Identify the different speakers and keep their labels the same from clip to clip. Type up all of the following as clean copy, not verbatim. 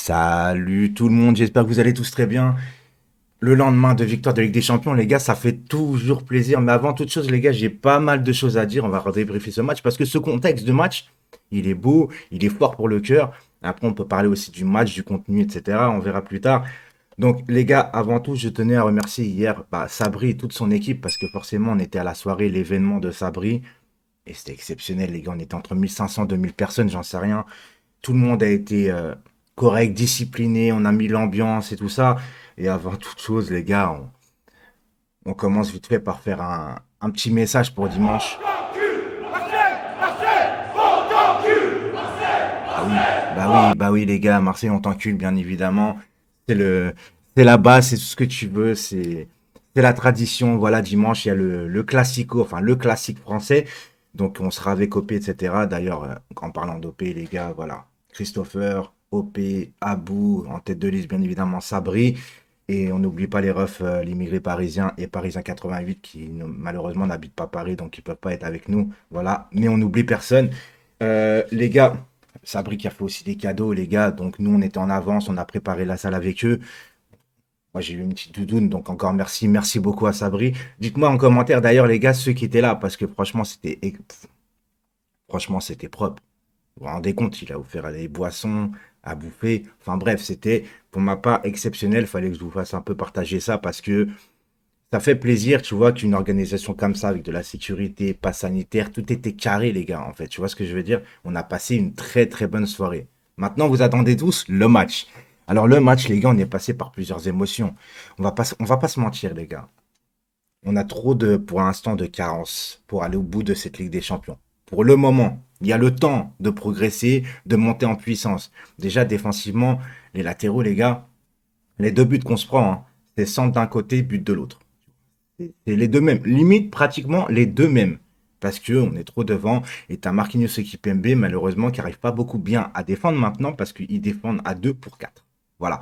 Speaker 1: Salut tout le monde, j'espère que vous allez tous très bien. Le lendemain de victoire de Ligue des Champions, les gars, ça fait toujours plaisir. Mais avant toute chose, les gars, j'ai pas mal de choses à dire. On va redébriefer ce match parce que ce contexte de match, il est beau, il est fort pour le cœur. Après, on peut parler aussi du match, du contenu, etc. On verra plus tard. Donc, les gars, avant tout, je tenais à remercier hier Sabri et toute son équipe parce que forcément, on était à la soirée, l'événement de Sabri. Et c'était exceptionnel, les gars. On était entre 1500 et 2000 personnes, j'en sais rien. Tout le monde a été correct, discipliné, on a mis l'ambiance et tout ça. Et avant toute chose, les gars, on commence vite fait par faire un petit message pour dimanche. Bah oui, les gars, Marseille, on t'encule, bien évidemment. C'est le, c'est la base, c'est tout ce que tu veux, c'est la tradition. Voilà, dimanche, il y a le classico, enfin, le classique français. Donc, on sera avec OP, etc. D'ailleurs, en parlant d'OP, les gars, voilà. Christopher, OP, Abou, en tête de liste, bien évidemment, Sabri. Et on n'oublie pas les refs, l'immigré parisien et parisien 88 qui malheureusement n'habitent pas Paris, donc ils peuvent pas être avec nous. Voilà, mais on n'oublie personne. Les gars, Sabri qui a fait aussi des cadeaux, les gars. Donc nous, on était en avance, on a préparé la salle avec eux. Moi, j'ai eu une petite doudoune, donc encore merci, merci beaucoup à Sabri. Dites-moi en commentaire d'ailleurs, les gars, ceux qui étaient là, parce que franchement, c'était propre. Vous vous rendez compte, il a offert des boissons à bouffer. Enfin bref, c'était pour ma part exceptionnel. Fallait que je vous fasse un peu partager ça parce que ça fait plaisir, tu vois, qu'une organisation comme ça, avec de la sécurité, pas sanitaire, tout était carré, les gars, en fait. Tu vois ce que je veux dire? On a passé une très très bonne soirée. Maintenant, vous attendez tous le match. Alors le match, les gars, on est passé par plusieurs émotions. On va pas se mentir, les gars. On a trop de, pour l'instant, de carence pour aller au bout de cette Ligue des Champions. Pour le moment, il y a le temps de progresser, de monter en puissance. Déjà, défensivement, les latéraux, les gars, les deux buts qu'on se prend, hein, c'est centre d'un côté, but de l'autre. C'est les deux mêmes. Limite, pratiquement les deux mêmes. Parce que on est trop devant. Et t'as Marquinhos et Kimpembe, malheureusement, qui n'arrive pas beaucoup bien à défendre maintenant parce qu'ils défendent à 2 pour 4. Voilà.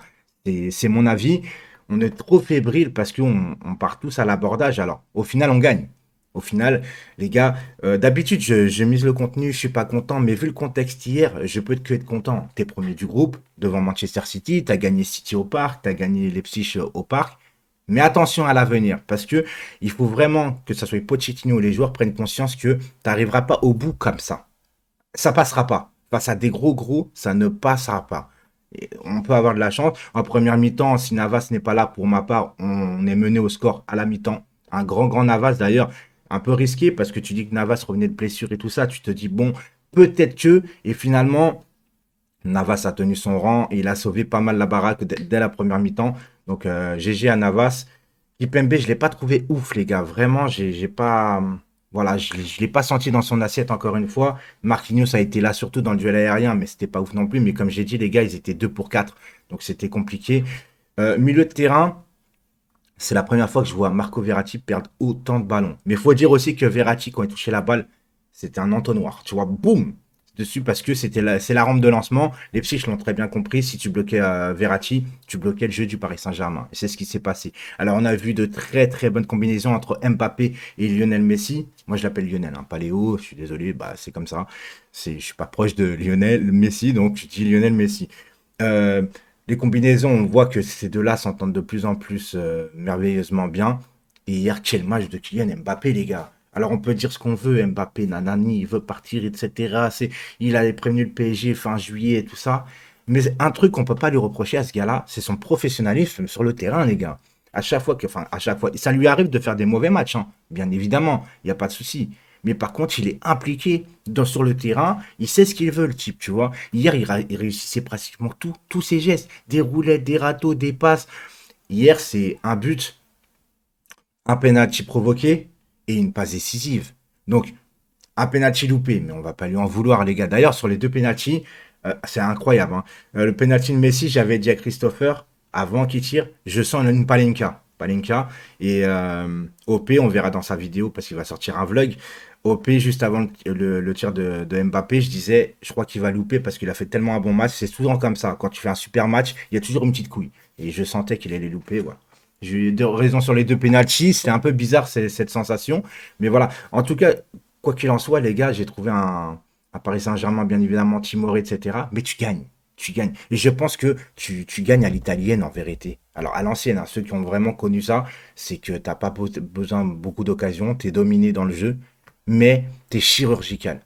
Speaker 1: C'est mon avis. On est trop fébrile parce qu'on part tous à l'abordage. Alors, au final, on gagne. Au final, les gars, d'habitude, je mise le contenu, je suis pas content, mais vu le contexte hier, je peux que être content. T'es premier du groupe, devant Manchester City, t'as gagné City au parc, t'as gagné Leipzig au parc. Mais attention à l'avenir, parce que il faut vraiment que ce soit Pochettino ou les joueurs prennent conscience que tu n'arriveras pas au bout comme ça. Ça passera pas. Face à des gros, ça ne passera pas. Et on peut avoir de la chance. En première mi-temps, si Navas n'est pas là, pour ma part, on est mené au score à la mi-temps. Un grand Navas d'ailleurs, un peu risqué parce que tu dis que Navas revenait de blessure et tout ça. Tu te dis, bon, peut-être que. Et finalement, Navas a tenu son rang et il a sauvé pas mal la baraque dès la première mi-temps. Donc GG à Navas. Kipembe, je l'ai pas trouvé ouf, les gars. Vraiment, j'ai pas. Voilà, je l'ai pas senti dans son assiette encore une fois. Marquinhos a été là surtout dans le duel aérien, mais c'était pas ouf non plus. Mais comme j'ai dit, les gars, ils étaient 2 pour 4. Donc c'était compliqué. Milieu de terrain, c'est la première fois que je vois Marco Verratti perdre autant de ballons. Mais il faut dire aussi que Verratti, quand il touchait la balle, c'était un entonnoir. Tu vois, boum dessus parce que c'est la rampe de lancement. Les psyches l'ont très bien compris. Si tu bloquais Verratti, tu bloquais le jeu du Paris Saint-Germain. Et c'est ce qui s'est passé. Alors, on a vu de très très bonnes combinaisons entre Mbappé et Lionel Messi. Moi, je l'appelle Lionel, hein, pas Léo. Je suis désolé, bah, c'est comme ça. Je suis pas proche de Lionel Messi, donc je dis Lionel Messi. Euh, les combinaisons, on voit que ces deux-là s'entendent de plus en plus merveilleusement bien. Et hier, quel match de Kylian Mbappé, les gars. Alors on peut dire ce qu'on veut, Mbappé, nanani, il veut partir, etc. Il avait prévenu le PSG fin juillet et tout ça. Mais un truc qu'on peut pas lui reprocher à ce gars-là, c'est son professionnalisme sur le terrain, les gars. À chaque fois, ça lui arrive de faire des mauvais matchs, hein, bien évidemment, il n'y a pas de souci. Mais par contre, il est impliqué sur le terrain, il sait ce qu'il veut, le type, tu vois. Hier, il réussissait pratiquement tous ses gestes, des roulettes, des râteaux, des passes. Hier, c'est un but, un penalty provoqué et une passe décisive. Donc, un penalty loupé, mais on va pas lui en vouloir, les gars. D'ailleurs, sur les deux penalties, c'est incroyable, hein. Le penalty de Messi, j'avais dit à Christopher, avant qu'il tire, je sens une palinka. Palinka. Et OP, on verra dans sa vidéo parce qu'il va sortir un vlog. OP, juste avant le tir de Mbappé, je disais, je crois qu'il va louper parce qu'il a fait tellement un bon match. C'est souvent comme ça. Quand tu fais un super match, il y a toujours une petite couille. Et je sentais qu'il allait louper, voilà. J'ai eu deux raisons sur les deux penalties. C'était un peu bizarre cette sensation. Mais voilà. En tout cas, quoi qu'il en soit, les gars, j'ai trouvé un Paris Saint-Germain, bien évidemment, timoré, etc. Mais tu gagnes. Tu gagnes. Et je pense que tu gagnes à l'italienne en vérité. Alors à l'ancienne, hein, ceux qui ont vraiment connu ça, c'est que t'as pas besoin de beaucoup d'occasions, tu es dominé dans le jeu, mais tu es chirurgical.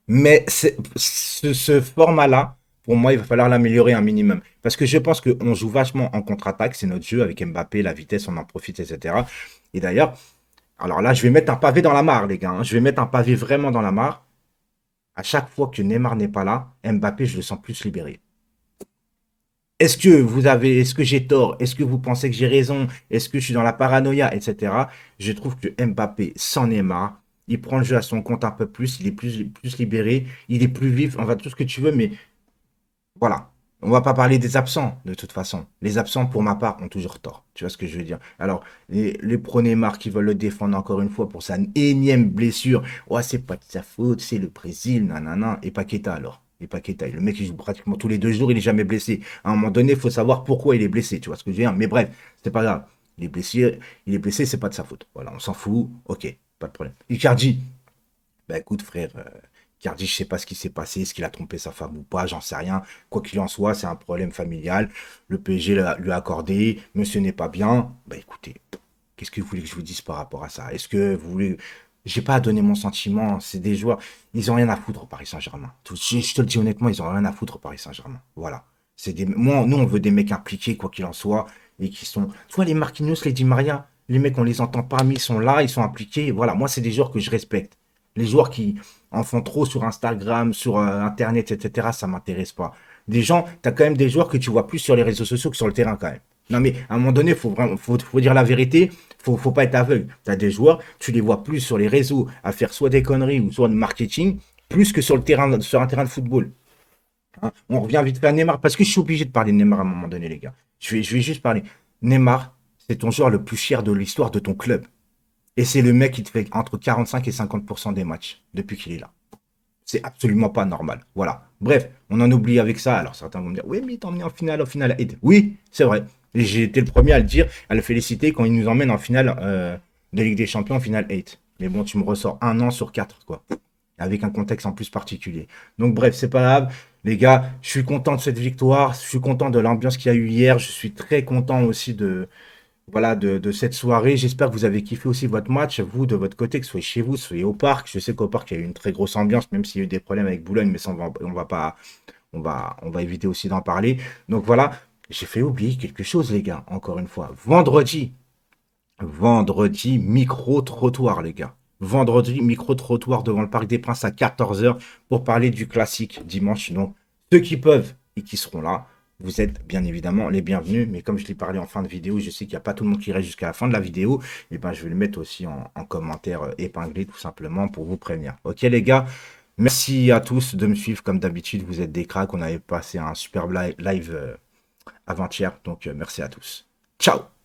Speaker 1: Mais ce format-là, pour moi, il va falloir l'améliorer un minimum. Parce que je pense qu'on joue vachement en contre-attaque, c'est notre jeu avec Mbappé, la vitesse, on en profite, etc. Et d'ailleurs, alors là, je vais mettre un pavé dans la mare, les gars, hein. Je vais mettre un pavé vraiment dans la mare. À chaque fois que Neymar n'est pas là, Mbappé, je le sens plus libéré. Est-ce que j'ai tort? Est-ce que vous pensez que j'ai raison? Est-ce que je suis dans la paranoïa, etc. Je trouve que Mbappé sans Neymar, il prend le jeu à son compte un peu plus, il est plus libéré, il est plus vif, enfin tout ce que tu veux, mais voilà. On va pas parler des absents, de toute façon. Les absents, pour ma part, ont toujours tort. Tu vois ce que je veux dire? Alors, les pro-Neymar qui veulent le défendre encore une fois pour sa énième blessure. Ouais, c'est pas de sa faute, c'est le Brésil, nanana. Et Paqueta, alors. Et Paqueta, le mec, il joue pratiquement tous les 2 jours, il est jamais blessé. À un moment donné, il faut savoir pourquoi il est blessé. Tu vois ce que je veux dire? Mais bref, c'est pas grave. Il est blessé, c'est pas de sa faute. Voilà, on s'en fout. Ok, pas de problème. Icardi, bah écoute frère, Cardi, je sais pas ce qui s'est passé, est-ce qu'il a trompé sa femme ou pas, j'en sais rien. Quoi qu'il en soit, c'est un problème familial. Le PSG lui a accordé, monsieur n'est pas bien. Bah écoutez, qu'est-ce que vous voulez que je vous dise par rapport à ça? Est-ce que vous voulez... J'ai pas à donner mon sentiment, c'est des joueurs, ils ont rien à foutre au Paris Saint-Germain. Je te le dis honnêtement, ils ont rien à foutre au Paris Saint-Germain. Voilà. Moi, nous, on veut des mecs impliqués, quoi qu'il en soit, et qui sont... Tu vois, les Marquinhos, les Di Maria, les mecs, on les entend pas, mais ils sont là, ils sont impliqués. Voilà, moi, c'est des joueurs que je respecte. Les joueurs qui en font trop sur Instagram, sur Internet, etc., ça m'intéresse pas. Des gens, tu as quand même des joueurs que tu vois plus sur les réseaux sociaux que sur le terrain quand même. Non mais à un moment donné, faut dire la vérité, faut pas être aveugle. Tu as des joueurs, tu les vois plus sur les réseaux à faire soit des conneries ou soit de marketing, plus que sur le terrain, sur un terrain de football. Hein. On revient vite fait à Neymar, parce que je suis obligé de parler de Neymar à un moment donné, les gars. Je vais juste parler. Neymar, c'est ton joueur le plus cher de l'histoire de ton club. Et c'est le mec qui te fait entre 45 et 50% des matchs depuis qu'il est là. C'est absolument pas normal. Voilà. Bref, on en oublie avec ça. Alors certains vont me dire, oui, mais il t'a emmené en finale, au final. Oui, c'est vrai. Et j'ai été le premier à le dire, à le féliciter quand il nous emmène en finale de Ligue des Champions, en finale 8. Mais bon, tu me ressors 1 an sur 4, quoi. Avec un contexte en plus particulier. Donc bref, c'est pas grave. Les gars, je suis content de cette victoire. Je suis content de l'ambiance qu'il y a eu hier. Je suis très content aussi voilà, de cette soirée. J'espère que vous avez kiffé aussi votre match, vous, de votre côté, que ce soit chez vous, que ce soit au parc. Je sais qu'au parc, il y a eu une très grosse ambiance, même s'il y a eu des problèmes avec Boulogne, mais ça, on va pas, on va éviter aussi d'en parler. Donc voilà, j'ai fait oublier quelque chose, les gars, encore une fois. Vendredi, micro-trottoir, les gars. Vendredi, micro-trottoir devant le Parc des Princes à 14 h pour parler du classique dimanche. Donc, ceux qui peuvent et qui seront là, vous êtes bien évidemment les bienvenus. Mais comme je l'ai parlé en fin de vidéo, je sais qu'il n'y a pas tout le monde qui reste jusqu'à la fin de la vidéo. Et ben, je vais le mettre aussi en commentaire épinglé, tout simplement, pour vous prévenir. Ok, les gars, merci à tous de me suivre comme d'habitude. Vous êtes des cracks. On avait passé un superbe live avant-hier. Donc, merci à tous. Ciao!